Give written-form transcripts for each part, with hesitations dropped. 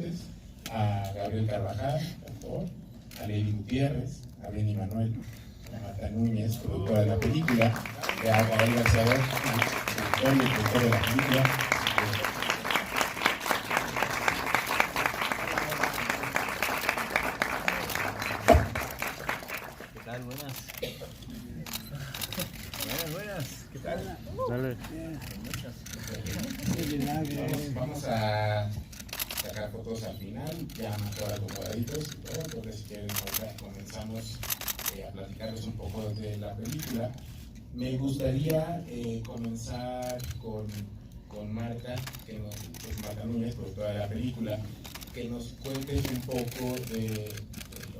Fuentes, a Gabriel Carvajal, autor, a Lady Gutiérrez, a Benny Manuel, a Marta Núñez, productora de la película, a Gabriel García, director y productor de la película. ¿Qué tal? Buenas. Buenas. ¿Qué tal? Dale. Vamos a sacar fotos al final, ya mejor acomodaditos y todo, entonces si quieren comenzamos a platicarles un poco de la película. Me gustaría comenzar con Marta, Marta Núñez, productora de la película, que nos cuentes un poco del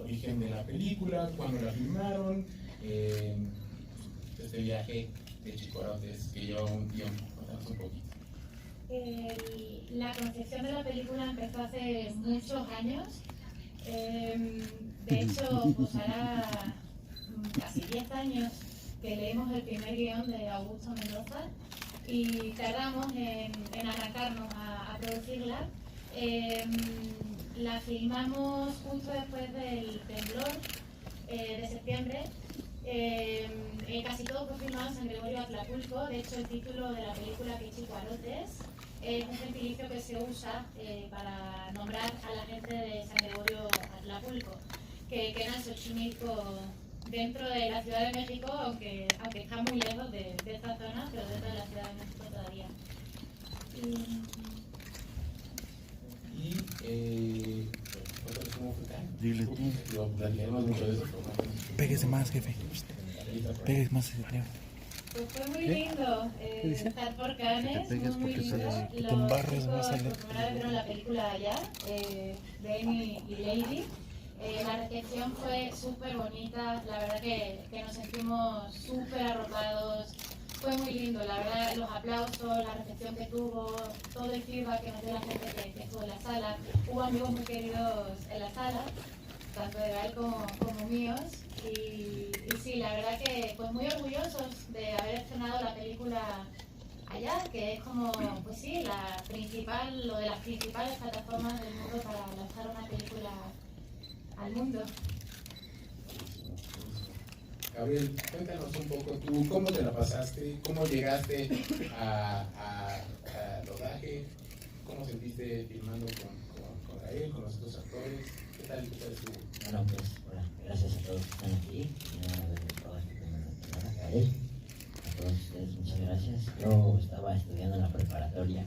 origen de la película, cuándo la filmaron, este viaje de Chicorotes que lleva un tiempo. Cuéntanos un poquito. La concepción de la película empezó hace muchos años. De hecho, pues hará casi 10 años que leímos el primer guión de Augusto Mendoza y tardamos en arrancarnos a producirla. La filmamos justo después del temblor de septiembre. Casi todo fue filmado en San Gregorio Atlapulco. De hecho, el título de la película, que es Chicuarotes, es un gentilicio que se usa para nombrar a la gente de San Gregorio Atlapulco, que queda en Xochimilco, dentro de la Ciudad de México, aunque está muy lejos de esta zona, pero dentro de la Ciudad de México todavía. ¿Cómo fue? Dile tú. Lo platicaremos mucho de eso. Péguese más, jefe. Péguese más ese trío. Pues fue muy lindo estar por Cannes, Que te pegues muy porque lindo. que te embarres, Los vas a chicos por primera vez vieron la película allá, Benny y Lady. La recepción fue súper bonita, la verdad que nos sentimos súper arropados. Fue muy lindo, la verdad, los aplausos, la recepción que tuvo, todo el feedback que nos dio la gente que estuvo en la sala. Hubo amigos muy queridos en la sala, tanto de Gael como míos. Y sí, la verdad que pues muy orgullosos de haber estrenado la película allá, que es como, pues sí, la principal, lo de las principales plataformas del mundo para lanzar una película al mundo. Gabriel, cuéntanos un poco tú, ¿cómo te la pasaste? ¿Cómo llegaste a rodaje? ¿Cómo sentiste filmando con Gael, con los otros actores? ¿Qué tal estuvo? Bueno, pues, hola, gracias a todos que están aquí. A todos ustedes, muchas gracias. Yo estaba estudiando en la preparatoria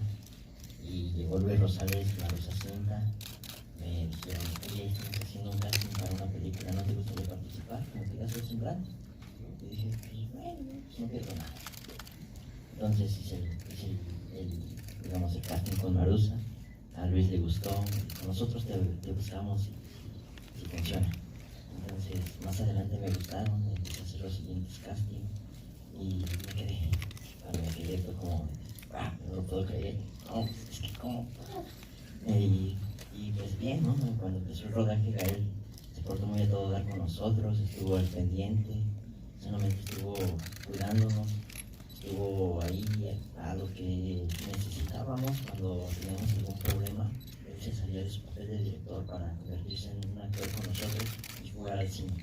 y llegó Luis Rosales, la Rosa Cinta. Me dijeron, oye, estamos haciendo un casting para una película, ¿no te gustaría participar? ¿No te haces un plan? Y dije, pues bueno, pues no pierdo nada. Entonces hice el casting con Marusa. A Luis le gustó, nosotros te buscamos si funciona. Entonces, más adelante me gustaron, empecé a hacer los siguientes castings y me quedé. Cuando me quedé fue como, no lo puedo creer, no, es que como. Y pues bien, ¿no? Cuando empezó el rodaje, Gael se portó muy a todo dar con nosotros, estuvo al pendiente, solamente estuvo cuidándonos, estuvo ahí a lo que necesitábamos cuando teníamos algún problema. Él se salía de su papel de director para convertirse en un actor con nosotros y jugar al cine.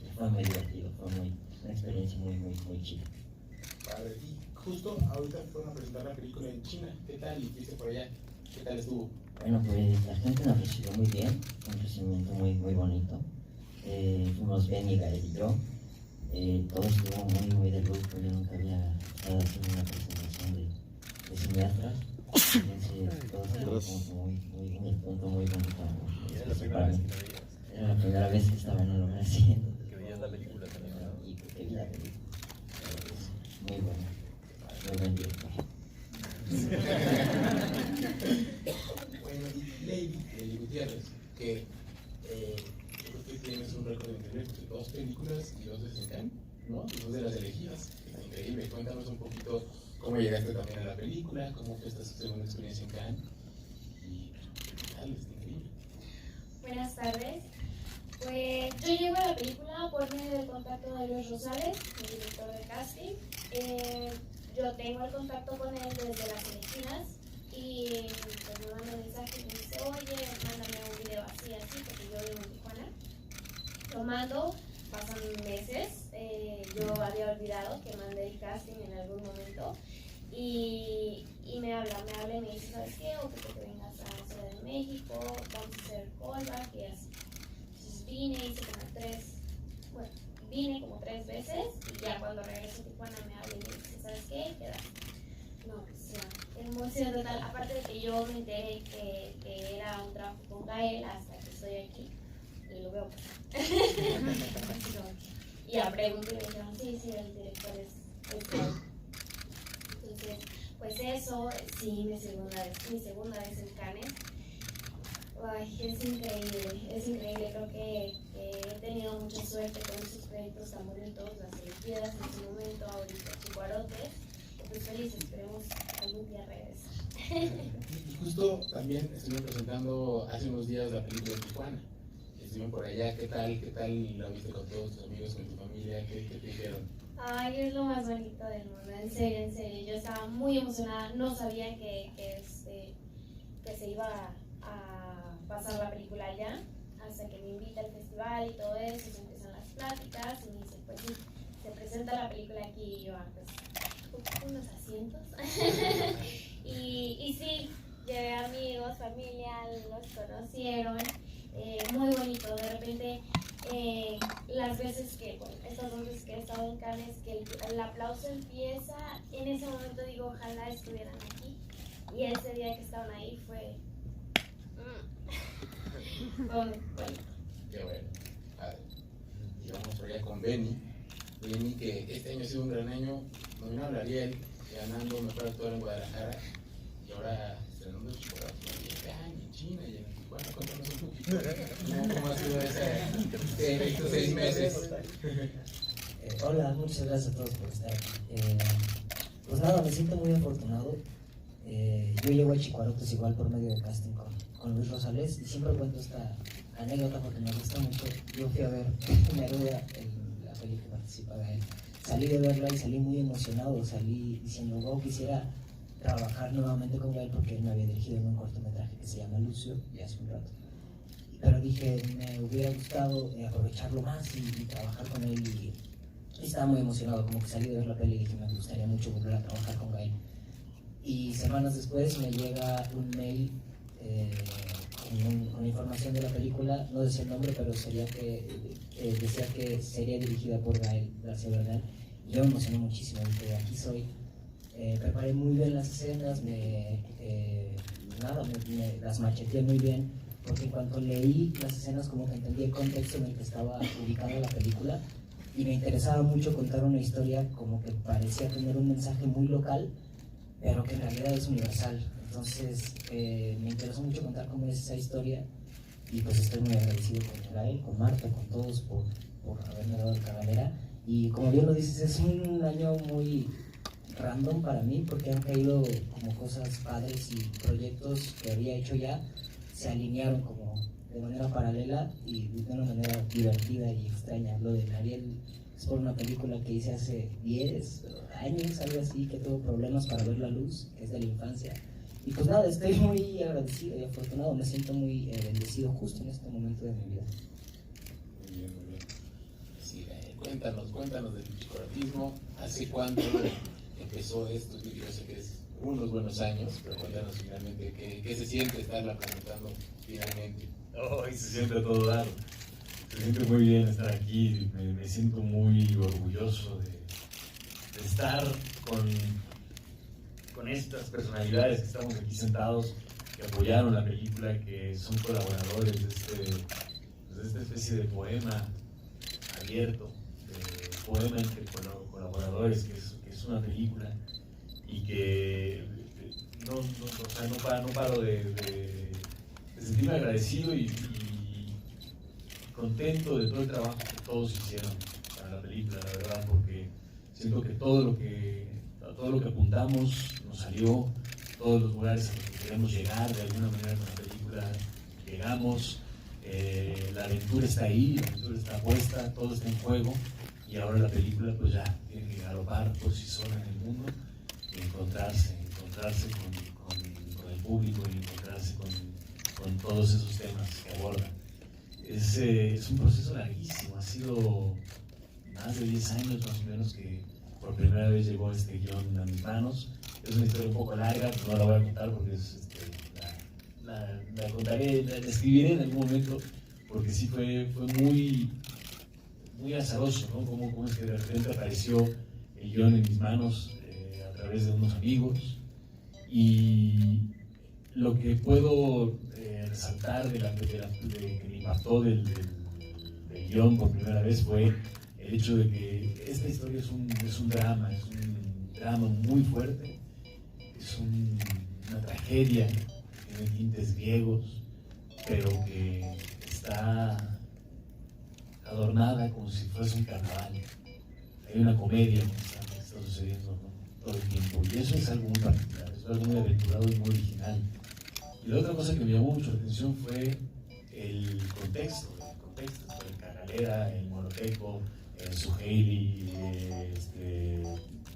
Y fue muy divertido, fue una experiencia muy chida. Padre, y justo ahorita fueron a presentar la película en China. ¿Qué tal? ¿Y fuiste por allá? ¿Qué tal estuvo? Bueno, pues la gente nos recibió muy bien, fue un recibimiento muy bonito. Fuimos Benny, Gael y yo. Todo estuvo muy de lujo, yo nunca había estado haciendo una presentación de cineastas. Entonces todo estuvo como muy en el punto, muy bonito. Era la primera vez que estaba en un lugar así. Que veías la película también, ¿no? Y que vi la película. Muy buena, muy buen director. Bueno, y Lady Gutiérrez, que yo creo que tienes un récord increíble, porque 2 películas y 2 de Cannes, ¿no? Y 2 de las elegidas, está increíble. Cuéntanos un poquito cómo llegaste también a la película, cómo fue esta segunda experiencia en Cannes, y qué tal, está increíble. Buenas tardes. Pues yo llego a la película por medio del contacto de Luis Rosales, mi director de casting. Yo tengo el contacto con él desde las Filipinas y pues me manda un mensaje y me dice, oye, formando, pasan meses, yo había olvidado que mandé el casting en algún momento y me habla y me dice, ¿sabes qué? Ocupo que vengas a Ciudad de México, vamos a hacer callback y así. Entonces vine como tres veces y ya cuando regreso a Tijuana me habla y me dice, ¿sabes qué? Quedaste. No, pues ya, emoción total. Aparte de que yo me enteré que era un trabajo con Gael hasta que estoy aquí y lo veo pasar. Y ya pregunté y me dijeron, sí, el director es Gael. Entonces, pues eso, sí, mi segunda vez en Cannes. Ay, es increíble, creo que he tenido mucha suerte con esos proyectos tan bonitos, las Olimpiadas en su momento, ahorita Chicuarotes. Pues feliz, esperemos algún día regresar. Y justo también estuvieron presentando hace unos días la película de Tijuana. Estuvieron por allá, ¿qué tal la viste con todos tus amigos, con tu familia? ¿Qué te dijeron? Ay, es lo más bonito del mundo, en serio, yo estaba muy emocionada, no sabía que se iba a pasar la película allá, hasta que me invita al festival y todo eso, se empiezan las pláticas y me dice, pues sí, se presenta la película aquí y yo, pues, unos asientos. y sí, llevé amigos, familia, los conocieron, muy bonito, de repente las veces que, bueno, estas dos veces que he estado en Cannes, que el aplauso empieza, en ese momento digo, ojalá estuvieran aquí, y ese día que estaban ahí fue bonito. Qué bueno, padre. Y vamos por allá con Benny, que este año ha sido un gran año, nominado a Ariel, ganando mejor actor en Guadalajara, y ahora estrenando Chocolate en China y en Tijuana. Cuéntanos un poquito cómo ha sido estos 6 meses. Hola, muchas gracias a todos por estar aquí. Pues nada, me siento muy afortunado. Yo llego a Chicuarotes igual por medio de casting con Luis Rosales y siempre cuento esta anécdota porque me gusta mucho. Yo fui a ver Neruda, la película que participa de él. Salí de verla y salí muy emocionado, salí diciendo, wow, quisiera trabajar nuevamente con él porque él me había dirigido en un cortometraje que se llama Lucio, ya hace un rato. Pero dije, me hubiera gustado aprovecharlo más y trabajar con él y estaba muy emocionado, como que salí de ver la peli y dije, me gustaría mucho volver a trabajar con Gael. Y semanas después me llega un mail con información de la película, no decía el nombre, pero decía que sería dirigida por Gael García Bernal. Y yo me emocioné muchísimo, dije, aquí soy. Preparé muy bien las escenas, me las macheteé muy bien, porque en cuanto leí las escenas como que entendí el contexto en el que estaba ubicada la película y me interesaba mucho contar una historia como que parecía tener un mensaje muy local, pero que en realidad es universal. Entonces me interesó mucho contar cómo es esa historia y pues estoy muy agradecido con Gael, con Marta, con todos por haberme dado el Cabalera. Y como bien lo dices, es un año muy random para mí porque han caído como cosas padres y proyectos que había hecho ya se alinearon como de manera paralela y de una manera divertida y extraña. Lo de Ariel es por una película que hice hace 10 años, algo así, que tuvo problemas para ver la luz, que es de la infancia. Y pues nada, estoy muy agradecido y afortunado, me siento muy bendecido justo en este momento de mi vida. Muy bien, muy bien. Sí, cuéntanos del chicoratismo. ¿Hace cuánto empezó esto? Yo sé que es unos buenos años, pero cuéntanos finalmente qué se siente estarla presentando finalmente. Hoy se siente a todo dar. Se siente muy bien estar aquí. Me siento muy orgulloso de estar con estas personalidades que estamos aquí sentados, que apoyaron la película, que son colaboradores de esta especie de poema abierto, de poema entre colaboradores, que es una película, y que no paro de sentirme agradecido y contento de todo el trabajo que todos hicieron para la película, la verdad, porque siento que todo lo que apuntamos nos salió, todos los lugares a los que queremos llegar de alguna manera con la película llegamos, la aventura está ahí, la aventura está puesta, todo está en juego y ahora la película pues ya tiene que galopar por sí sola en el mundo y encontrarse con el público y encontrarse con todos esos temas que aborda. Es un proceso larguísimo, ha sido más de 10 años más o menos que por primera vez llegó este guión a mis manos. Es una historia un poco larga, pero no la voy a contar porque la contaré, la escribiré en algún momento, porque sí fue muy azaroso, ¿no? Cómo es que de repente apareció el guión en mis manos a través de unos amigos. Y lo que puedo resaltar de que me impactó del guión por primera vez fue el hecho de que esta historia es un drama muy fuerte, es una tragedia que tiene tintes griegos, pero que está adornada como si fuese un carnaval. Hay una comedia constante que está sucediendo, ¿no? Todo el tiempo, y eso es algo muy particular, es algo muy aventurado y muy original. Y la otra cosa que me llamó mucho la atención fue el contexto, el Cagalera, el Moloteco, el Suheili,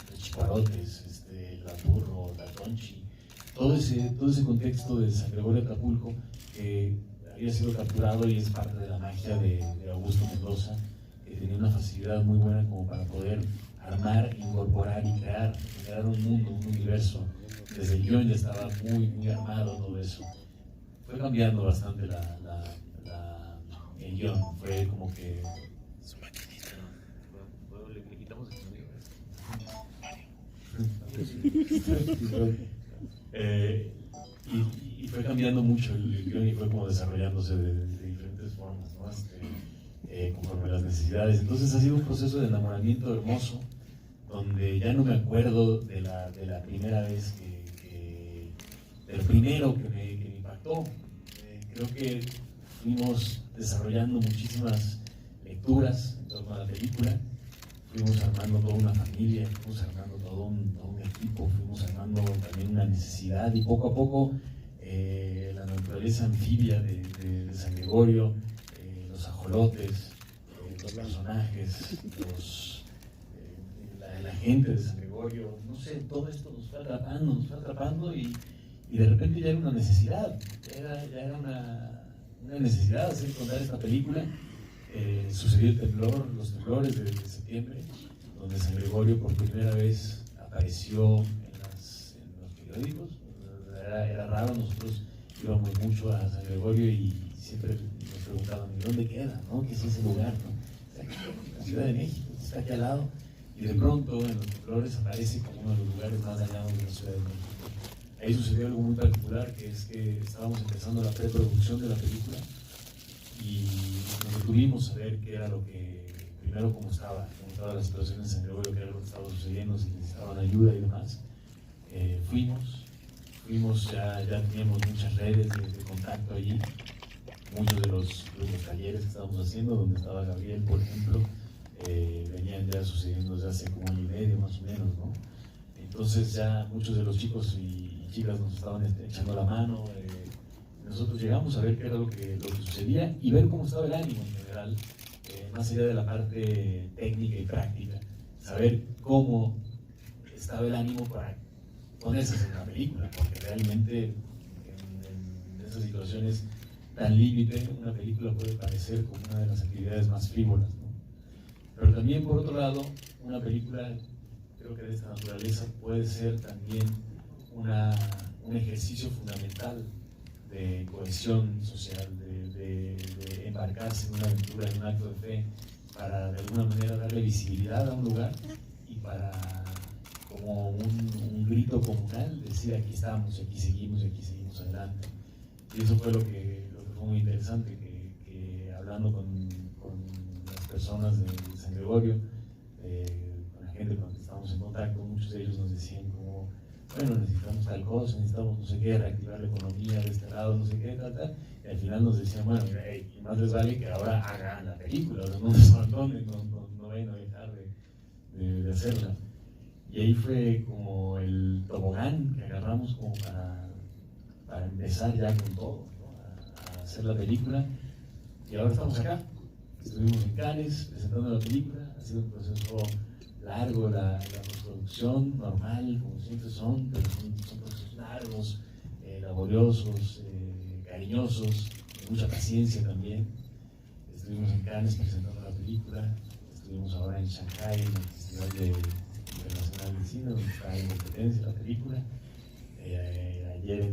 los Chicuarotes, la Burro, la Tonchi, todo ese contexto de San Gregorio de Acapulco que había sido capturado y es parte de la magia de Augusto Mendoza, que tenía una facilidad muy buena como para poder armar, incorporar y crear un mundo, un universo. Desde el guión ya estaba muy armado todo eso. Fue cambiando bastante el guión, fue como que... ¿Le quitamos el sonido? Y fue cambiando mucho el guión y fue como desarrollándose de diferentes formas, ¿no? Conforme las necesidades. Entonces ha sido un proceso de enamoramiento hermoso, donde ya no me acuerdo de la primera vez de lo primero que me impactó. Creo que fuimos desarrollando muchísimas lecturas en torno a la película, fuimos armando toda una familia, fuimos armando todo un equipo, fuimos armando también una necesidad, y poco a poco la naturaleza anfibia de San Gregorio, los ajolotes, los personajes, la gente de San Gregorio, no sé, todo esto nos fue atrapando y de repente ya era una necesidad, ya era una necesidad hacer contar esta película. Sucedió el temblor, los temblores de septiembre, donde San Gregorio por primera vez apareció en los periódicos. Era raro, nosotros íbamos mucho a San Gregorio y siempre nos preguntaban, ¿y dónde queda? ¿No? ¿Qué es ese lugar? ¿No? Está aquí, en la Ciudad de México, está aquí al lado. Y de pronto en los temblores aparece como uno de los lugares más dañados de la Ciudad de México. Ahí sucedió algo muy particular, que es que estábamos empezando la preproducción de la película y nos detuvimos a ver qué era lo que, primero cómo estaba la situación en San Gregorio, qué era lo que estaba sucediendo, si necesitaban ayuda y demás. Fuimos, ya teníamos muchas redes de contacto allí, muchos de los talleres que estábamos haciendo, donde estaba Gabriel, por ejemplo, venían ya sucediendo desde hace como 1 año y medio más o menos, ¿no? Entonces ya muchos de los chicos y chicas nos estaban echando la mano. Nosotros llegamos a ver qué era lo que sucedía y ver cómo estaba el ánimo en general, más allá de la parte técnica y práctica, saber cómo estaba el ánimo para ponerse a hacer una película, porque realmente en esas situaciones tan límite, una película puede parecer como una de las actividades más frívolas, ¿no? Pero también, por otro lado, una película, creo que de esta naturaleza, puede ser también un ejercicio fundamental de cohesión social, de embarcarse en una aventura, en un acto de fe, para de alguna manera darle visibilidad a un lugar y para, como un grito comunal, decir aquí estamos, aquí seguimos adelante. Y eso fue lo que fue muy interesante, que hablando con las personas de San Gregorio, con la gente con la que estábamos en contacto, muchos de ellos nos decían como, bueno, necesitamos tal cosa, necesitamos no sé qué, reactivar la economía de este lado, no sé qué, tal, y al final nos decían, bueno, mira, y más les vale que ahora hagan la película, no se abandonen, no vayan a dejar de hacerla. Y ahí fue como el tobogán que agarramos como para empezar ya con todo, ¿no? A hacer la película, y ahora estamos acá. Estuvimos en Cannes presentando la película, ha sido un proceso largo, la postproducción normal, como siempre son, pero son procesos largos, laboriosos, cariñosos, de mucha paciencia también. estuvimos en Cannes presentando la película, estuvimos ahora en Shanghai, en el Festival Internacional de Cine, donde está en competencia la película. Ayer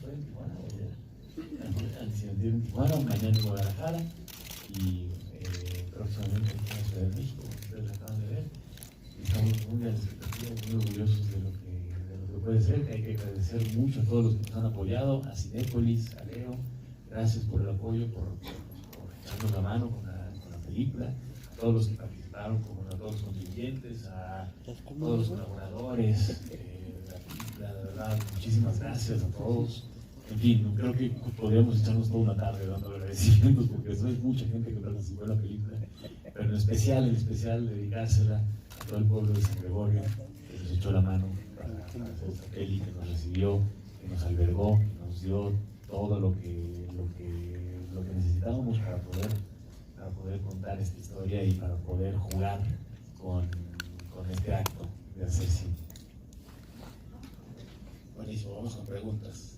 fue en Tijuana, ayer en Tijuana, mañana en Guadalajara y próximamente aquí en la Ciudad de México, como ustedes la acaban de ver. Y estamos muy a la expectativa, muy orgullosos de lo que puede ser. Hay que agradecer mucho a todos los que nos han apoyado, a Cinépolis, a Leo, gracias por el apoyo, por echarnos la mano con la película, a todos los que participaron, a todos los contribuyentes, a todos los colaboradores. La verdad, muchísimas gracias a todos. En fin, creo que podríamos echarnos toda una tarde dando agradecimientos porque eso es mucha gente que participó en la película, pero en especial dedicársela a todo el pueblo de San Gregorio que nos echó la mano para hacer esta peli, que nos recibió, que nos albergó, que nos dio todo lo que necesitábamos para poder contar esta historia y para poder jugar con este acto de hacer cine. Buenísimo, vamos con preguntas.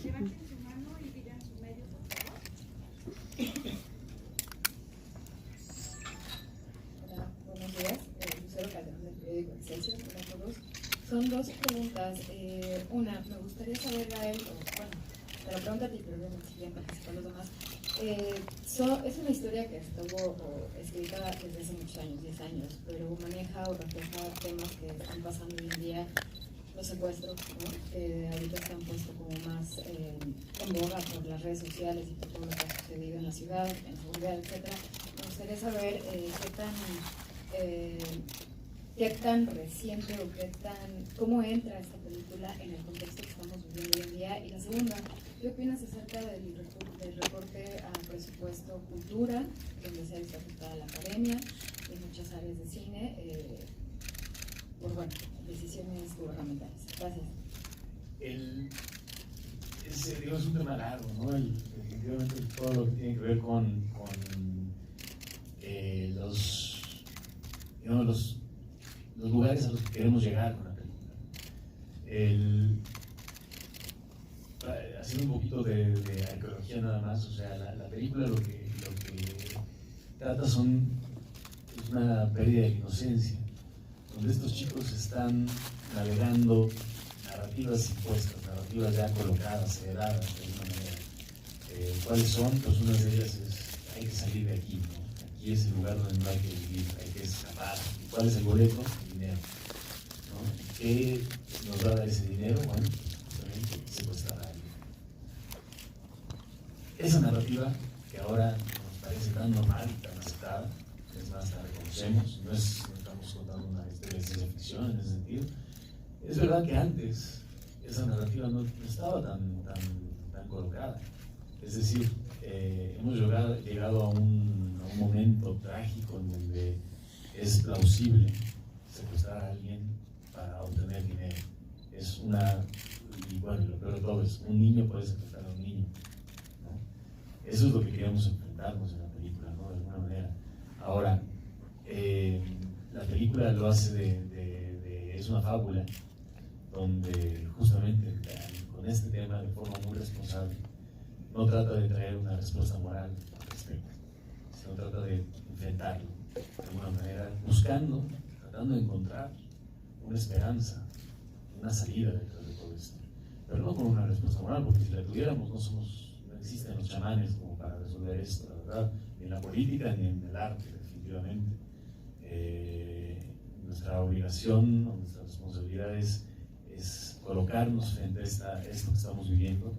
Levanten su mano y digan su medio, por favor. Hola, buenos días. Lucero Calderón del periódico Excelsior. Hola a todos. Son dos preguntas. Una, me gustaría saber, Gael, te la pregunto a ti, pero luego si quieren participar los demás. Es una historia que estuvo escrita desde hace muchos años, 10 años, pero maneja o refleja temas que están pasando hoy en día. Los secuestros, ¿no? Que ahorita están puestos como más en boga por las redes sociales y por todo lo que ha sucedido en la ciudad, en seguridad, etc. Me gustaría saber qué tan reciente o cómo entra esta película en el contexto que estamos viviendo hoy en día. Y la segunda, ¿qué opinas acerca del recorte a presupuesto cultura, donde se ha visto afectada la academia y muchas áreas de cine? Por decisiones gubernamentales. Gracias. Es un tema largo, ¿no? Definitivamente todo lo que tiene que ver con los lugares a los que queremos llegar con la película. Haciendo un poquito de arqueología nada más, o sea, la película lo que trata es una pérdida de inocencia, donde estos chicos están navegando narrativas impuestas, narrativas ya colocadas, heredadas de alguna manera. ¿Cuáles son? Pues una de ellas es, hay que salir de aquí, ¿no? Aquí es el lugar donde no hay que vivir, hay que escapar. ¿Y cuál es el boleto? El dinero, ¿no? ¿Qué nos va a dar ese dinero? Bueno, justamente secuestrar a alguien. Esa narrativa, que ahora nos parece tan normal y tan aceptada, es más, la reconocemos, no estamos contando una historia de ciencia ficción en ese sentido. Es verdad que antes esa narrativa no estaba tan colocada. Es decir, hemos llegado a un momento trágico en donde es plausible secuestrar a alguien para obtener dinero. Y bueno, lo peor de todo es, un niño puede secuestrar a un niño, ¿no? Eso es lo que queríamos enfrentarnos en la película, ¿no? De alguna manera. Ahora, la película lo hace es una fábula donde justamente con este tema de forma muy responsable no trata de traer una respuesta moral al respecto, sino trata de enfrentarlo de alguna manera, tratando de encontrar una esperanza, una salida detrás de todo esto, pero no con una respuesta moral, porque si la tuviéramos no existen los chamanes como para resolver esto, la verdad, ni en la política ni en el arte, definitivamente. Nuestra obligación o nuestra responsabilidad es colocarnos frente a esto que estamos viviendo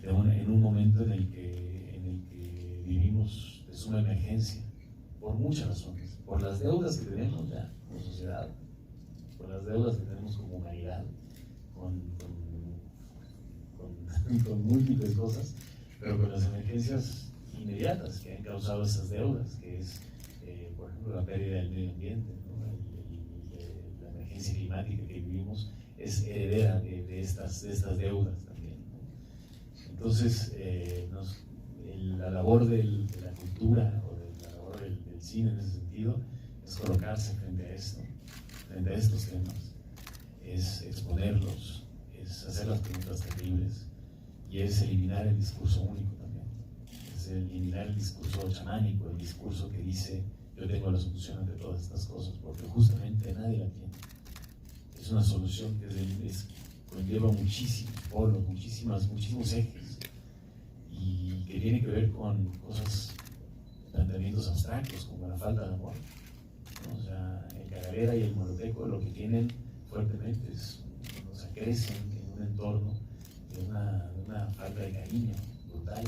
en un momento en el que vivimos de suma emergencia, por muchas razones, por las deudas que tenemos ya como sociedad, por las deudas que tenemos como humanidad, con múltiples cosas, pero con las emergencias inmediatas que han causado esas deudas, que es, por ejemplo, la pérdida del medio ambiente, ¿no? La emergencia climática que vivimos es heredera de estas deudas también, ¿no? Entonces, la labor de la cultura o la labor del cine en ese sentido es colocarse frente a estos temas, es exponerlos, es hacer las preguntas terribles y es eliminar el discurso único también. Es el eliminar el discurso chamánico, el discurso que dice yo tengo la solución ante todas estas cosas, porque justamente nadie la tiene. Es una solución que conlleva muchísimos polos, muchísimos ejes, y que tiene que ver con cosas, planteamientos abstractos, como la falta de amor, ¿no? O sea, el cagalera y el moloteco lo que tienen fuertemente es, o sea, crecen en un entorno de una falta de cariño brutal.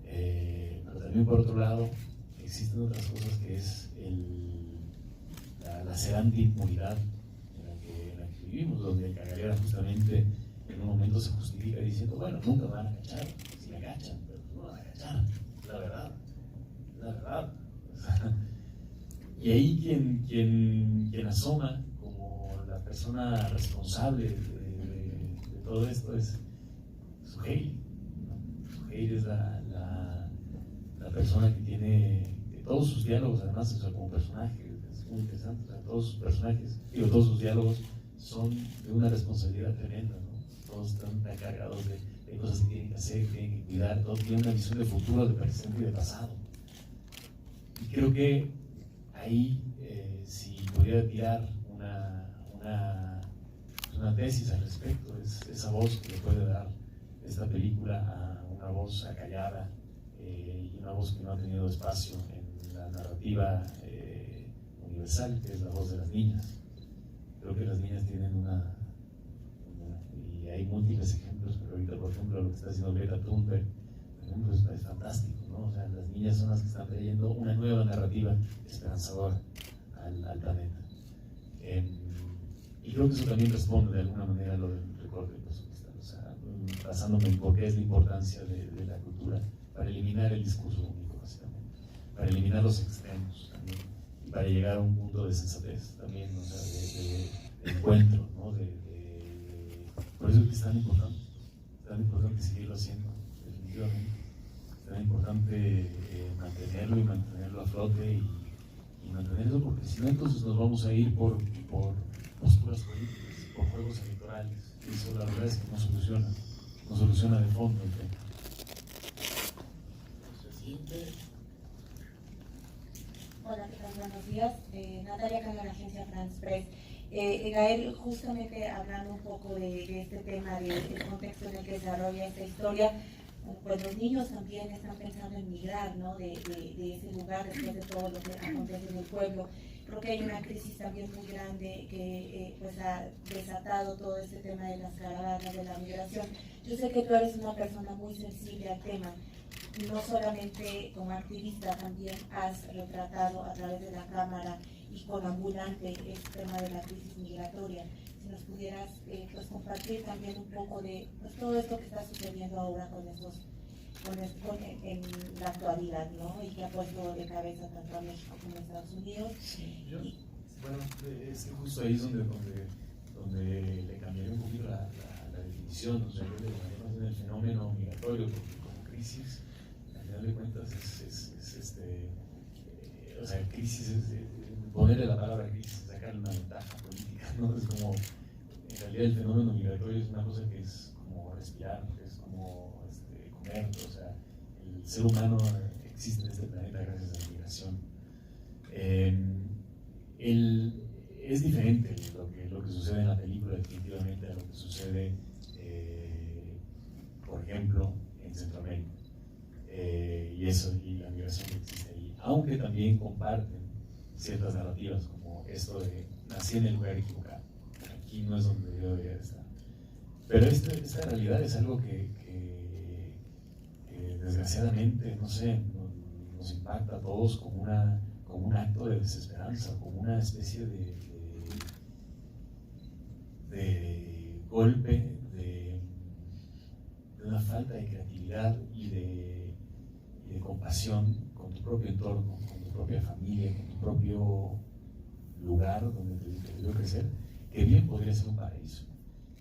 Pero también, por otro lado, existen otras cosas que es la sedante impunidad en la que vivimos, donde el cagalera justamente en un momento se justifica diciendo, bueno, nunca me van a cachar, si me cachan, pero no me van a cachar, la verdad. O sea, y ahí quien asoma como la persona responsable de todo esto es Suheil, ¿no? Suheil es la persona que tiene todos sus diálogos, además, o sea, como personaje, es muy interesante, o sea, todos sus personajes, todos sus diálogos son de una responsabilidad tremenda, ¿no? Todos están tan cargados de cosas que tienen que hacer, que tienen que cuidar, todos tienen una visión de futuro, de presente y de pasado. Y creo que ahí, si pudiera tirar una tesis al respecto, es esa voz que le puede dar esta película a una voz acallada, y una voz que no ha tenido espacio en la narrativa universal, que es la voz de las niñas. Creo que las niñas tienen y hay múltiples ejemplos, pero ahorita, por ejemplo, lo que está haciendo Greta Thunberg, por ejemplo, es fantástico, ¿no? O sea, las niñas son las que están trayendo una nueva narrativa esperanzadora al planeta. Y creo que eso también responde de alguna manera a lo del recorte presupuestal, o sea, basándome en por qué es la importancia de la cultura para eliminar el discurso único, básicamente, para eliminar los extremos también, y para llegar a un punto de sensatez también, o sea, de encuentro, ¿no? Por eso es que es tan importante seguirlo haciendo, definitivamente. Es tan importante mantenerlo y mantenerlo a flote y mantenerlo, porque si no, entonces nos vamos a ir por posturas políticas, por juegos electorales, y eso la verdad es que no soluciona de fondo el tema. Hola, ¿qué tal? Buenos días. Natalia Cano, la agencia France Press. Gael, justamente hablando un poco de este tema, del contexto en el que desarrolla esta historia, pues los niños también están pensando en migrar, ¿no? de ese lugar después de todo lo que acontece en el pueblo. Creo que hay una crisis también muy grande que pues ha desatado todo este tema de las caravanas, de la migración. Yo sé que tú eres una persona muy sensible al tema. No solamente como activista, también has retratado a través de la cámara y con Ambulante el tema de la crisis migratoria. Si nos pudieras pues compartir también un poco de pues, todo esto que está sucediendo ahora en la actualidad, ¿no? Y que ha puesto de cabeza tanto a México como a Estados Unidos. Sí, bueno, es que justo ahí es donde le cambiaría un poquito la definición, o sea, yo le llamaría más bien el fenómeno migratorio, porque como crisis, al final de cuentas, o sea, crisis es ponerle la palabra crisis, sacarle una ventaja política, ¿no? Es como, en realidad el fenómeno migratorio es una cosa que es como respirar, es como comer, o sea, el ser humano existe en este planeta gracias a la migración. Es diferente lo que sucede en la película, definitivamente, a lo que sucede, por ejemplo, en Centroamérica. Y la migración que existe ahí, aunque también comparten ciertas narrativas, como esto de nací en el lugar equivocado, aquí no es donde yo debería estar. Pero esta realidad es algo que desgraciadamente, no sé, nos impacta a todos como un acto de desesperanza, como una especie de golpe, de una falta de creatividad y de compasión con tu propio entorno, con tu propia familia, con tu propio lugar donde te debió crecer, que bien podría ser un paraíso.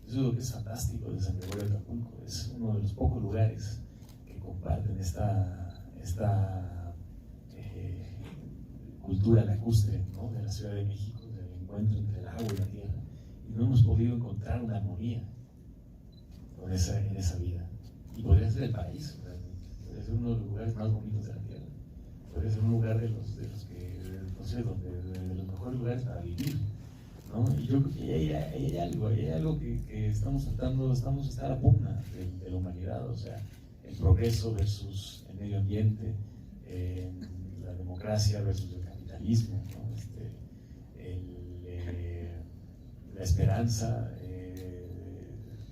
Eso es lo que es fantástico de San Gregorio de Acapulco. Es uno de los pocos lugares que comparten esta cultura lacustre, ¿no? De la Ciudad de México, del encuentro entre el agua y la tierra. Y no hemos podido encontrar una armonía en esa vida. Y podría ser el paraíso, realmente. Podría ser uno de los lugares más bonitos de la Tierra, podría ser un lugar de los que, no sé, de los mejores lugares para vivir, ¿no? Y yo creo que hay algo que estamos tratando, estamos a estar a pugna de la humanidad, o sea, el progreso versus el medio ambiente, la democracia versus el capitalismo, ¿no? La esperanza,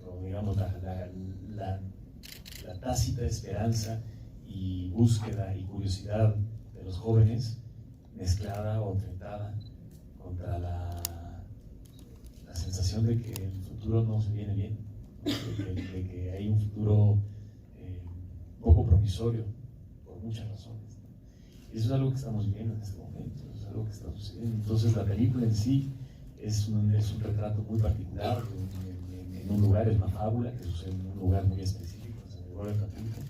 o digamos la tácita esperanza y búsqueda y curiosidad de los jóvenes mezclada o enfrentada contra la sensación de que el futuro no se viene bien, de que hay un futuro poco promisorio por muchas razones, ¿no? Y eso es algo que estamos viviendo en este momento, es algo que está sucediendo. Entonces la película en sí es un retrato muy particular en un lugar, es una fábula que sucede en un lugar muy específico, en San Gregorio Acapulco,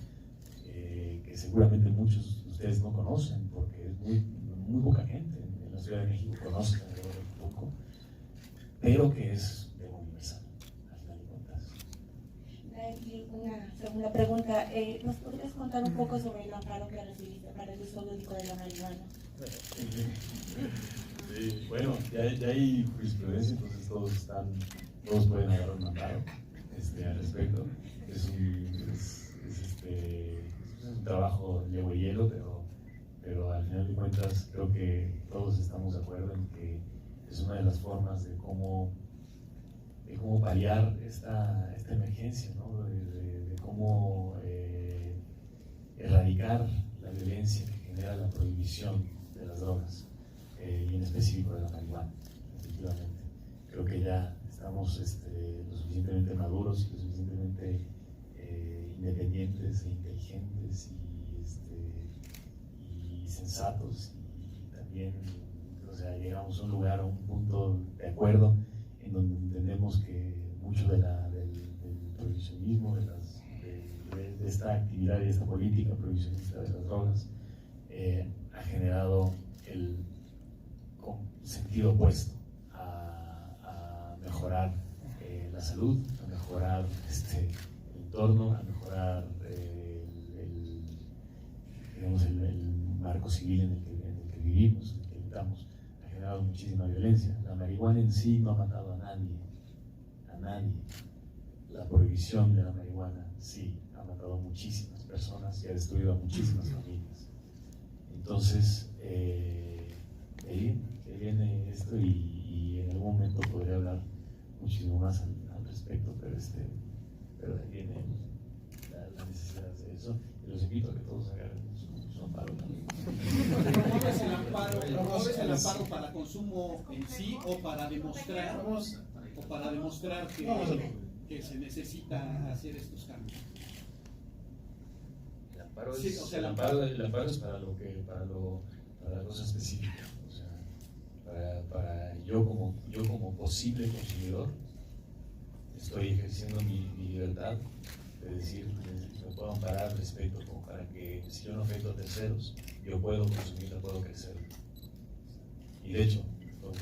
que seguramente muchos de ustedes no conocen, porque es muy poca gente en la Ciudad de México conoce San Gregorio Acapulco, pero que es de universal, al final de cuentas. Y una segunda pregunta, ¿nos podrías contar un poco sobre el amparo que recibiste para el uso lúdico de la marihuana? Sí, bueno, ya hay jurisprudencia, entonces todos pueden agarrar un amparo al respecto. Es un trabajo llevo y hielo, pero al final de cuentas creo que todos estamos de acuerdo en que es una de las formas de cómo paliar esta emergencia, ¿no? De cómo erradicar la violencia que genera la prohibición de las drogas, y en específico de la marihuana. Efectivamente, creo que ya estamos lo suficientemente maduros y lo suficientemente independientes e inteligentes y sensatos, y también, o sea, llegamos a un lugar, a un punto de acuerdo en donde entendemos que mucho del prohibicionismo, de esta actividad y esta política prohibicionista de las drogas ha generado el sentido opuesto a mejorar la salud, a mejorar el entorno, a mejorar el marco civil en el que vivimos, en el que habitamos. Ha generado muchísima violencia. La marihuana en sí no ha matado a nadie. La prohibición de la marihuana sí ha matado a muchísimas personas y ha destruido a muchísimas familias. Entonces, ahí viene esto, y en algún momento podría hablar muchísimo más al respecto, pero ahí viene la necesidad de eso, y los invito a que todos agarren su amparo también. ¿Promueves el amparo para consumo en sí o para demostrar que se necesita hacer estos cambios? El amparo es, sí, o sea, el amparo es para la cosa específica. O sea, para yo como posible consumidor estoy ejerciendo mi libertad de decir, me puedo amparar al respecto, como para que si yo no afecto a terceros, yo puedo consumirla, puedo crecer. Y de hecho,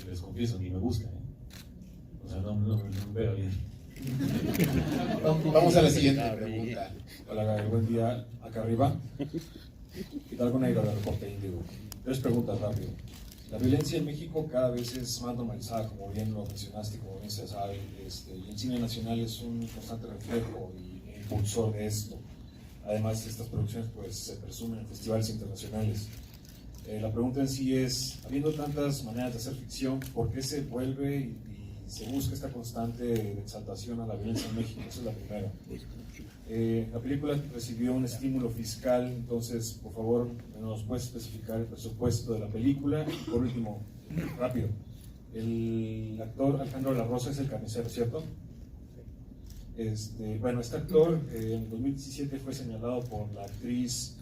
les confieso, ni me gusta, o sea, no veo bien. Vamos a la siguiente pregunta. Hola, Gabriel, buen día. Acá arriba. ¿Qué tal con Aira de Reporte Índigo? 3 preguntas rápido. La violencia en México cada vez es más normalizada, como bien lo mencionaste, como bien se sabe, y el cine nacional es un constante reflejo e impulsor de esto. Además, estas producciones pues se presumen en festivales internacionales. La pregunta en sí es, habiendo tantas maneras de hacer ficción, ¿por qué se vuelve y se busca esta constante exaltación a la violencia en México? Esa es la primera. La película recibió un estímulo fiscal, entonces, por favor, ¿nos puedes especificar el presupuesto de la película? Y por último, rápido, el actor Alejandro La Rosa es el carnicero, ¿cierto? Bueno, este actor en 2017 fue señalado por la actriz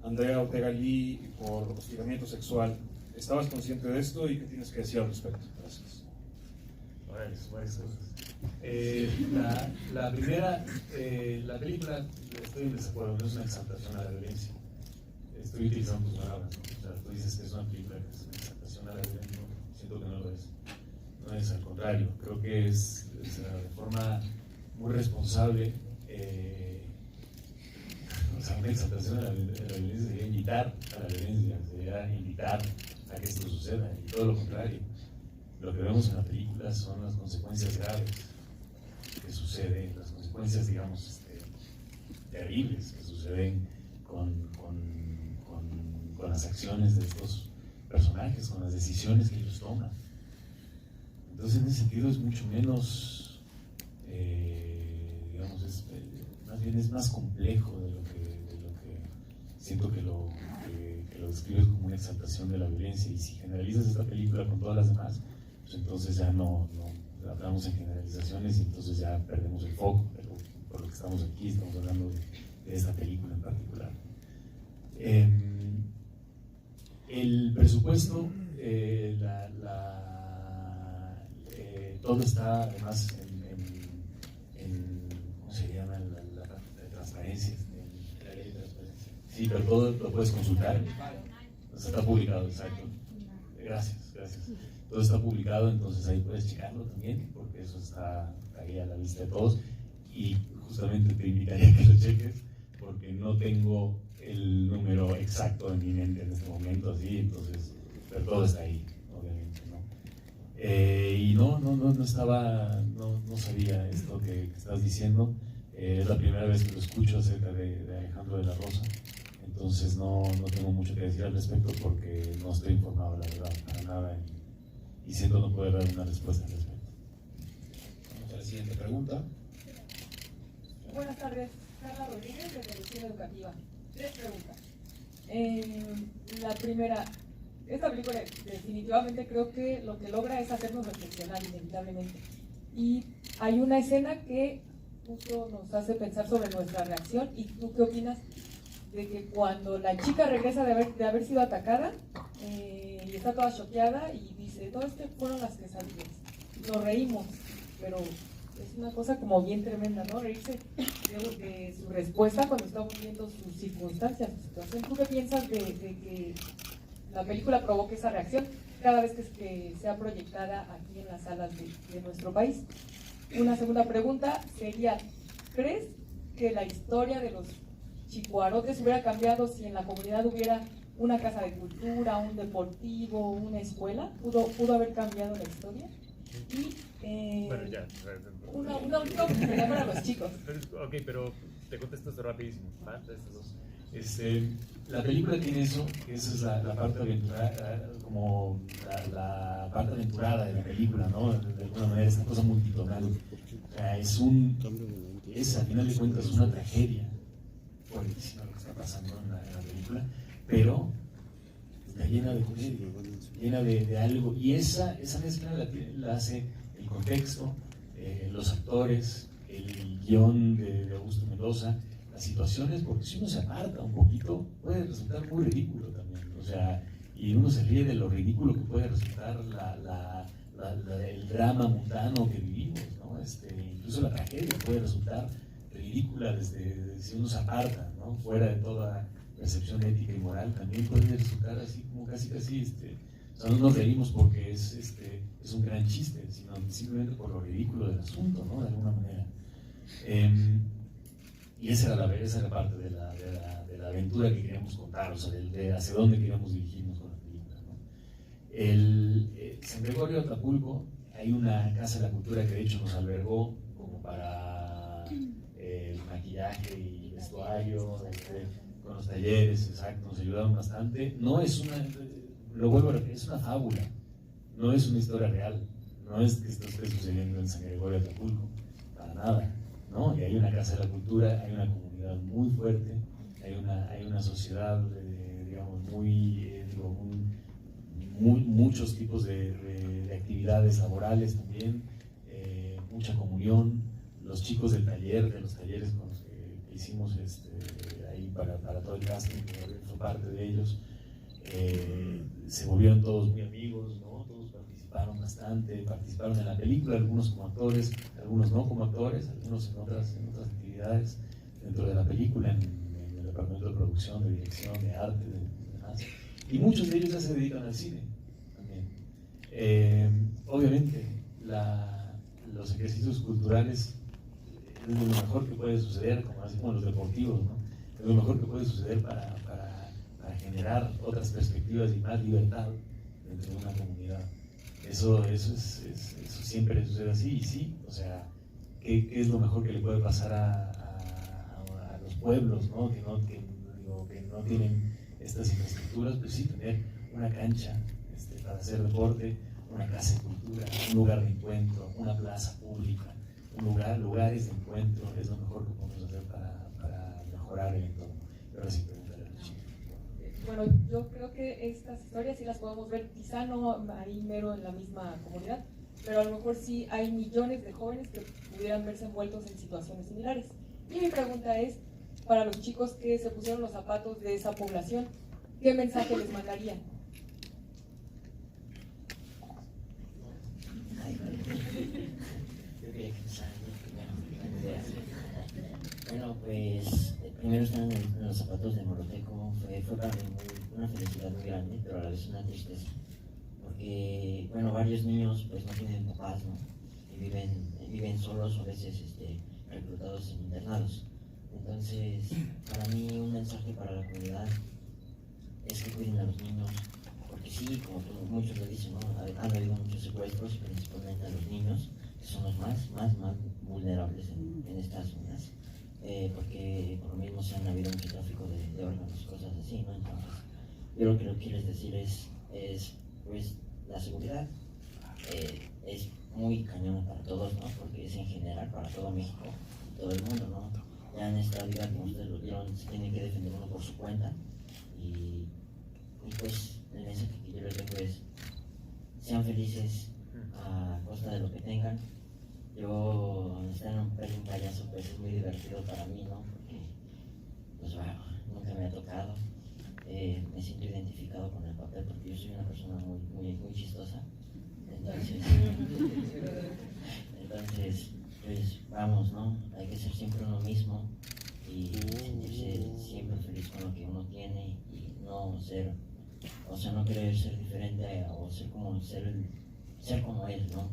Andrea Ortega Lee por hostigamiento sexual. ¿Estabas consciente de esto y qué tienes que decir al respecto? Gracias. La primera, la película, estoy en desacuerdo, no es una exaltación a la violencia. Estoy utilizando tus palabras, ¿no? O sea, tú dices que es una película que es una exaltación a la violencia, no, siento que no lo es. No es, al contrario, creo que es de forma muy responsable. o sea, una exaltación de la violencia sería invitar a la violencia, sería invitar a que esto suceda, y todo lo contrario. Lo que vemos en la película son las consecuencias graves que suceden, las consecuencias, digamos, terribles que suceden con las acciones de estos personajes, con las decisiones que ellos toman. Entonces, en ese sentido, es mucho menos, digamos, más bien es más complejo de lo que siento que lo describes como una exaltación de la violencia. Y si generalizas esta película con todas las demás, pues entonces ya no hablamos en generalizaciones y entonces ya perdemos el foco. Pero por lo que estamos aquí, estamos hablando de esta película en particular. El presupuesto, todo está además en ¿cómo se llama? La transparencia. La ley de transparencia. Sí, pero todo lo puedes consultar. O sea, está publicado, exacto. Gracias. Todo está publicado, entonces ahí puedes checarlo también, porque eso está ahí a la vista de todos. Y justamente te invitaría a que lo cheques, porque no tengo el número exacto en mi mente en este momento, así, entonces, pero todo está ahí, obviamente, ¿no? Y no sabía esto que estás diciendo. Es la primera vez que lo escucho acerca de Alejandro de la Rosa, entonces no tengo mucho que decir al respecto porque no estoy informado, la verdad, para nada, y siento no poder dar una respuesta al respecto. Vamos a la siguiente pregunta. Buenas tardes, Carla Rodríguez, de Televisión Educativa. 3 preguntas. La primera, esta película definitivamente creo que lo que logra es hacernos reflexionar inevitablemente. Y hay una escena que justo nos hace pensar sobre nuestra reacción. ¿Y tú qué opinas de que cuando la chica regresa de haber sido atacada y está toda choqueada y dice, todo esto fueron las quesadillas? Nos reímos, pero es una cosa como bien tremenda, ¿no? Reírse de su respuesta cuando estamos viendo sus circunstancias, su situación. ¿Tú qué piensas de que la película provoque esa reacción cada vez que sea proyectada aquí en las salas de nuestro país? Una segunda pregunta sería, ¿crees que la historia de los chicuarotes hubiera cambiado si en la comunidad hubiera una casa de cultura, un deportivo, una escuela? ¿Pudo haber cambiado la historia? Y bueno, ya. una última oportunidad para los chicos. Ok, pero te contesto esto rapidísimo. ¿Va? De estas dos. La película tiene eso, que esa es la parte aventurada, como la parte aventurada de la película, ¿no? De alguna manera, esta cosa multitonal. O sea, es al final de cuentas una tragedia fuertísima lo que está pasando en la película, pero está llena de comedia, llena de algo, y esa mezcla la hace el contexto, los actores, el guión de Augusto Mendoza, las situaciones, porque si uno se aparta un poquito puede resultar muy ridículo también, o sea, y uno se ríe de lo ridículo que puede resultar el drama mundano que vivimos, ¿no? Incluso la tragedia puede resultar ridícula desde si uno se aparta, ¿no? Fuera de toda percepción ética y moral, también puede resultar así como casi, o sea, no nos reímos porque es un gran chiste, sino simplemente por lo ridículo del asunto, ¿no? De alguna manera. Y esa era la parte de la aventura que queríamos contar, o sea, de hacia dónde queríamos dirigirnos con la película, ¿no? San Gregorio de Acapulco, hay una casa de la cultura que de hecho nos albergó como para maquillaje y vestuario, con los talleres, exacto, nos ayudaron bastante. No es lo vuelvo a repetir, es una fábula, no es una historia real, no es que esto esté sucediendo en San Gregorio de Acapulco, para nada, ¿no? Y hay una casa de la cultura, hay una comunidad muy fuerte, hay una sociedad, digamos, muchos tipos de actividades laborales también, mucha comunión. Los chicos del taller, de los talleres con los que hicimos ahí para todo el casting, que fue parte de ellos, se volvieron todos muy amigos, ¿no? Todos participaron bastante, participaron en la película, algunos como actores, algunos no como actores, algunos en otras actividades dentro de la película, en el departamento de producción, de dirección, de arte, de demás. Y muchos de ellos ya se dedican al cine también. Obviamente, los ejercicios culturales es lo mejor que puede suceder, como así como los deportivos, ¿no? es lo mejor que puede suceder para generar otras perspectivas y más libertad dentro de una comunidad. Eso siempre sucede así, y sí, o sea, ¿qué es lo mejor que le puede pasar a los pueblos, ¿no? Que no tienen estas infraestructuras? Pues sí, tener una cancha para hacer deporte, una casa de cultura, un lugar de encuentro, una plaza pública, lugares de encuentro, es lo mejor que podemos hacer para mejorar el entorno. Ahora sí, preguntarle a los chicos. Bueno, yo creo que estas historias sí las podemos ver, quizá no ahí mero en la misma comunidad, pero a lo mejor sí hay millones de jóvenes que pudieran verse envueltos en situaciones similares. Y mi pregunta es, para los chicos que se pusieron los zapatos de esa población, ¿qué mensaje les mandarían? Bueno, pues primero estar en los zapatos de Moroteco fue para mí una felicidad muy grande, pero a la vez una tristeza, porque bueno, varios niños pues no tienen papás, ¿no? Y viven solos o a veces reclutados en internados. Entonces, para mí un mensaje para la comunidad es que cuiden a los niños, porque sí, como muchos lo dicen, ¿no? Han habido muchos secuestros, principalmente a los niños, que son los más vulnerables en estas zonas, porque por lo mismo se han habido mucho tráfico de órganos, cosas así, ¿no? Entonces, yo lo que quiero decir es pues la seguridad es muy cañona para todos, ¿no? Porque es en general para todo México, todo el mundo, ¿no? Ya en esta vida, como ustedes lo vieron, se tiene que defender uno por su cuenta, y pues el mensaje que yo les dejo es: sean felices a costa de lo que tengan. Yo estar en un payaso pues es muy divertido para mí, ¿no? Porque pues bueno, nunca me ha tocado. Me siento identificado con el papel porque yo soy una persona muy chistosa. Entonces pues vamos, ¿no? Hay que ser siempre uno mismo y sentirse siempre feliz con lo que uno tiene, y no ser, o sea, no querer ser diferente o ser como él, ¿no?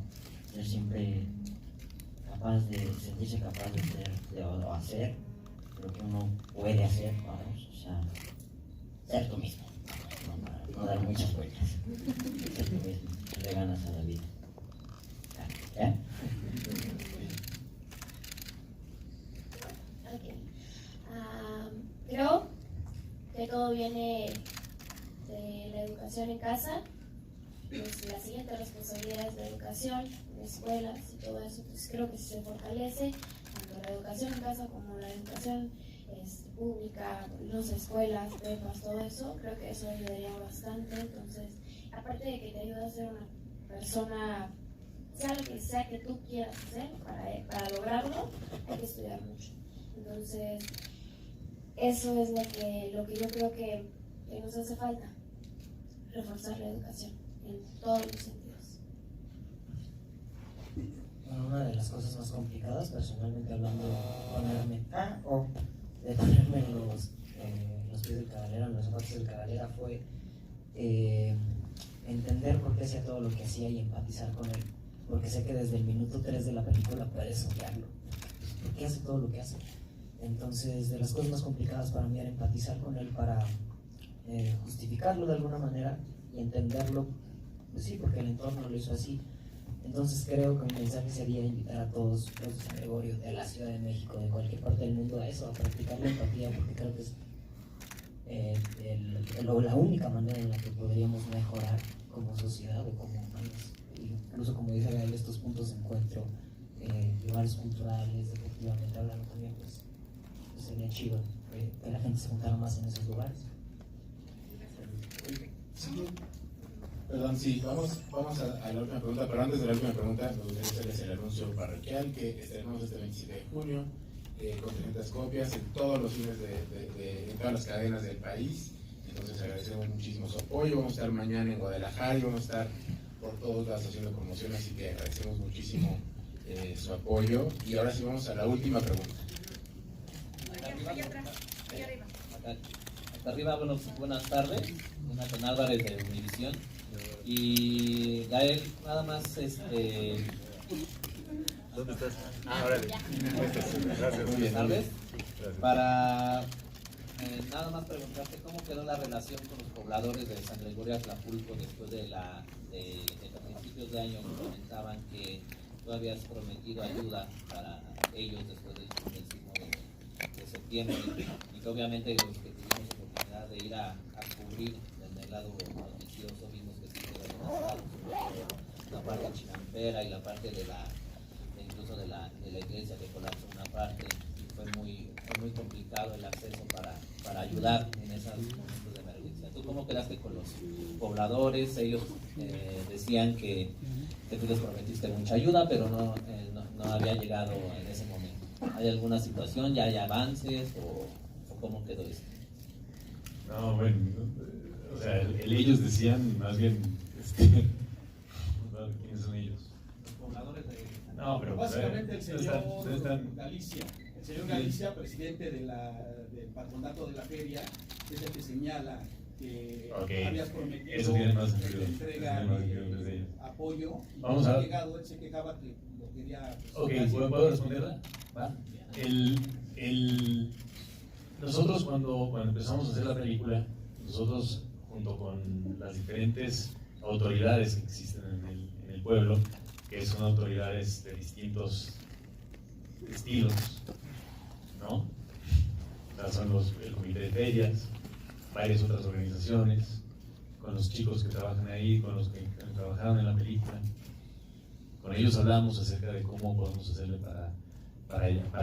Ser siempre sentirse capaz de ser o hacer lo que uno puede hacer, vamos, o sea, ser tú mismo, no dar muchas vueltas, ser tú mismo, le ganas a la vida. ¿Ya? Okay. Creo que todo viene de la educación en casa. Pues la siguiente responsabilidad es la educación, las escuelas y todo eso. Pues creo que si se fortalece tanto la educación en casa como la educación pública, las escuelas, prepas, todo eso, creo que eso ayudaría bastante. Entonces, aparte de que te ayuda a ser una persona, sea lo que sea que tú quieras hacer, para lograrlo hay que estudiar mucho. Entonces, eso es lo que yo creo que nos hace falta, reforzar la educación en todos los sentidos. Bueno, una de las cosas más complicadas, personalmente hablando, de ponerme en los pies del cabalera, en los zapatos del cabalera, fue entender por qué hacía todo lo que hacía y empatizar con él, porque sé que desde el minuto 3 de la película puedes odiarlo. ¿Por qué hace todo lo que hace? Entonces, de las cosas más complicadas para mí era empatizar con él para justificarlo de alguna manera y entenderlo, pues sí, porque el entorno lo hizo así. Entonces creo que un mensaje sería invitar a todos los de San Gregorio, de la Ciudad de México, de cualquier parte del mundo, a eso, a practicar la empatía, porque creo que es la única manera en la que podríamos mejorar como sociedad o como humanos. Incluso, como dice Gael, estos puntos de encuentro, lugares culturales, efectivamente hablando también, pues sería chido que la gente se juntara más en esos lugares. Sí. Perdón, sí, vamos a la última pregunta, pero antes de la última pregunta me gustaría hacerles el anuncio parroquial que estaremos este 27 de junio con 300 copias en todos los cines en todas las cadenas del país. Entonces agradecemos muchísimo su apoyo. Vamos a estar mañana en Guadalajara y vamos a estar por todos lados haciendo promoción, así que agradecemos muchísimo su apoyo. Y ahora sí vamos a la última pregunta. Hasta arriba, buenas tardes. Jonathan Álvarez de Univisión. Y Gael, nada más ¿Dónde estás? Órale. Gracias. Buenas tardes. Para nada más preguntarte cómo quedó la relación con los pobladores de San Gregorio Atlapulco después de que a principios de año comentaban que tú habías prometido ayuda para ellos después del sismo de septiembre, y que obviamente los que tuvimos oportunidad de ir a cubrir desde el lado noticioso vimos que sí quedó devastado, sobre todo la parte chinampera y la parte incluso de la iglesia que colapsó una parte, y fue muy complicado el acceso para ayudar en esos momentos de emergencia. ¿Tú cómo quedaste con los pobladores? Ellos decían que tú les prometiste mucha ayuda, pero no había llegado en ese momento. ¿Hay alguna situación? ¿Ya hay avances? ¿O cómo quedó esto? No, bueno, o sea, ellos decían más bien, ¿quiénes son ellos? Los pobladores de... No, pero básicamente el señor están... Galicia. El señor Galicia, presidente del patronato de la feria, es el que señala que habías prometido eso tiene más sentido. Entrega apoyo, y vamos a... llegado, él se quejaba que lo quería... Ok, ¿puedo responderla? ¿Va? Nosotros cuando empezamos a hacer la película, nosotros junto con las diferentes autoridades que existen en el pueblo, que son autoridades de distintos estilos, ¿no? O sea, son el comité de ferias, varias otras organizaciones, con los chicos que trabajan ahí, con los que trabajaron en la película. Con ellos hablamos acerca de cómo podemos hacerle para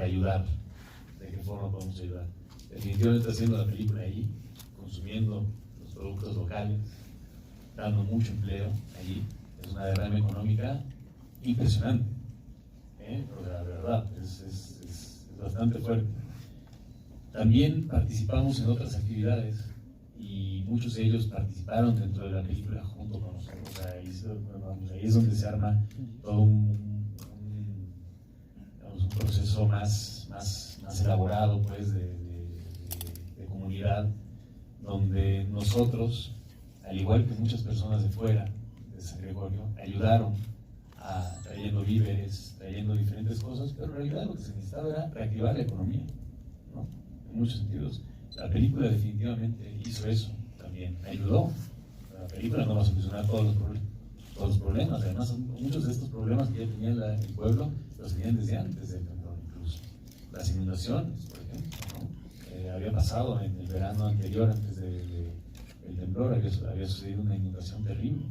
ayudar, de qué forma podemos ayudar. Definitivamente haciendo la película ahí, consumiendo los productos locales, dando mucho empleo allí, es una derrama económica impresionante. O sea, la verdad, es bastante fuerte. También participamos en otras actividades y muchos de ellos participaron dentro de la película junto con nosotros. O sea, ahí es donde se arma todo un proceso más elaborado, pues, de comunidad, donde nosotros, al igual que muchas personas de fuera de San Gregorio, ayudaron trayendo víveres, trayendo diferentes cosas, pero en realidad lo que se necesitaba era reactivar la economía, ¿no? En muchos sentidos. La película definitivamente hizo eso también, ayudó. La película no va a solucionar todos los problemas, además muchos de estos problemas que ya tenía el pueblo los tenían desde antes del temblor, incluso. Las inundaciones, por ejemplo, ¿no? Había pasado en el verano anterior, antes del temblor, había sucedido una inundación terrible,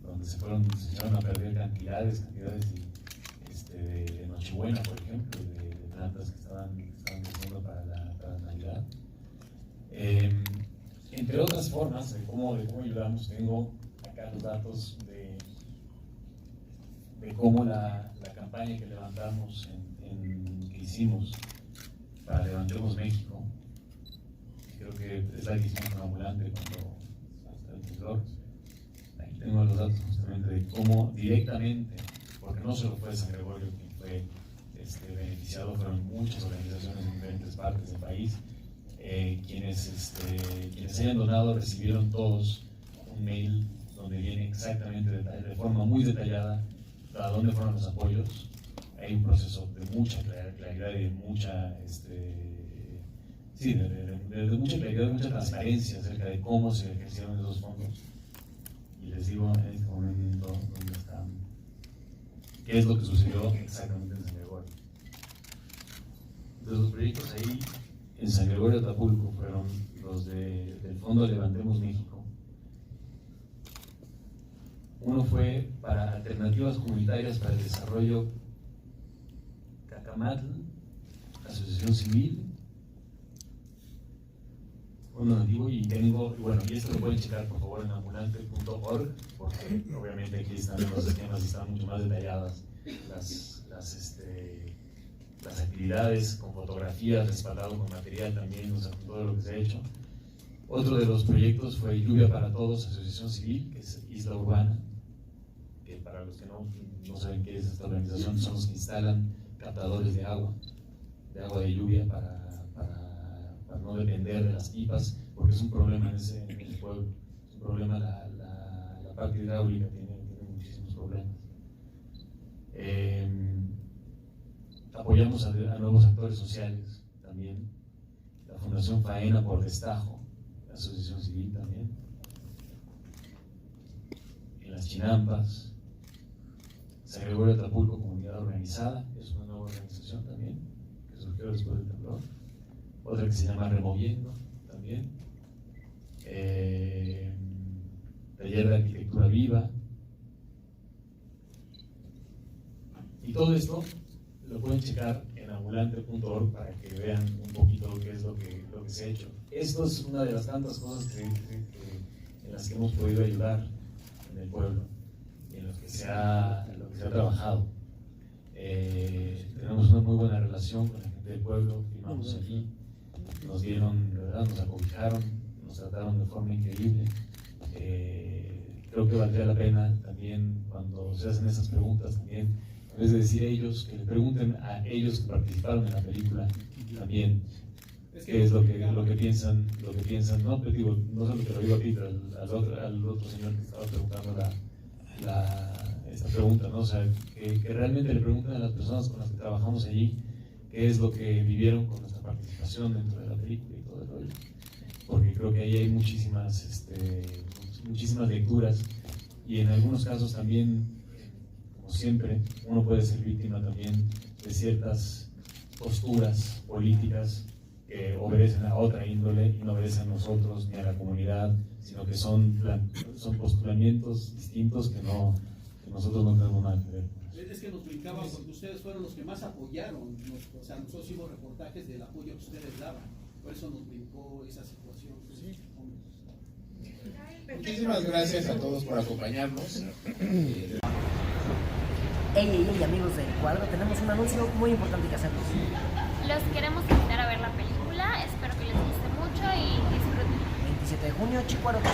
donde se llegaron a perder cantidades de Nochebuena, por ejemplo, de plantas que estaban creciendo para la Navidad. Entre otras formas de cómo ayudamos, tengo acá los datos de cómo la campaña que levantamos, que hicimos para Levantemos México, creo que es la que hicimos con Ambulante cuando hasta el temblor. Ahí tengo los datos justamente de cómo directamente, porque no solo fue San Gregorio quien fue beneficiado, fueron muchas organizaciones en diferentes partes del país. Quienes hayan donado recibieron todos un mail donde viene exactamente de forma muy detallada a dónde fueron los apoyos. Hay un proceso de mucha claridad y de mucha de mucha claridad, de mucha transparencia acerca de cómo se ejercieron esos fondos. Y les digo en este momento dónde están, qué es lo que sucedió exactamente en San Gregorio. De los proyectos ahí en San Gregorio Atlapulco fueron los del Fondo Levantemos México. Uno fue para alternativas comunitarias para el desarrollo Cacamatl, Asociación Civil, Fondo Nativo, y esto lo pueden checar por favor en ambulante.org, porque obviamente aquí están los esquemas y están mucho más detalladas las actividades, con fotografías, respaldado con material también, o sea, con todo lo que se ha hecho. Otro de los proyectos fue Lluvia para Todos, Asociación Civil, que es Isla Urbana, que para los que no saben qué es esta organización, son los que instalan captadores de agua de lluvia para no depender de las pipas, porque es un problema en el pueblo, es un problema, la parte hidráulica tiene muchísimos problemas. Apoyamos a nuevos actores sociales también. Fundación Faena por Destajo, la asociación civil también, en las Chinampas, San Gregorio de Tlapulco, Comunidad Organizada, es una nueva organización también, que surgió después del temblor, otra que se llama Removiendo también, Taller de Arquitectura Viva, y todo esto lo pueden checar en ambulante.org para que vean un poquito qué es lo que se ha hecho. Esto es una de las tantas cosas en las que hemos podido ayudar en el pueblo y en lo que se ha trabajado. Tenemos una muy buena relación con la gente del pueblo, firmamos allí, nos dieron, ¿verdad? Nos acobijaron, nos trataron de forma increíble. Creo que valdría la pena también, cuando se hacen esas preguntas, también, en vez de decir ellos, que le pregunten a ellos que participaron en la película también qué es lo que piensan, no, pero digo, no solo te lo digo a ti, pero al otro señor que estaba preguntando esta pregunta, ¿no? O sea, que realmente le pregunten a las personas con las que trabajamos allí qué es lo que vivieron con nuestra participación dentro de la película y todo el rollo, porque creo que ahí hay muchísimas lecturas, y en algunos casos también, como siempre, uno puede ser víctima también de ciertas posturas políticas que obedecen a otra índole y no obedecen a nosotros ni a la comunidad, sino que son postulamientos distintos que nosotros no tenemos nada que ver. Es que nos brincaba porque ustedes fueron los que más apoyaron, o sea, nosotros hicimos reportajes del apoyo que ustedes daban, por eso nos brincó esa situación. Sí. Muchísimas gracias a todos por acompañarnos. Hey, amigos del cuadro, tenemos un anuncio muy importante que hacerles. Los queremos invitar a ver la película, espero que les guste mucho y disfruten. 27 de junio, Chicuarotes.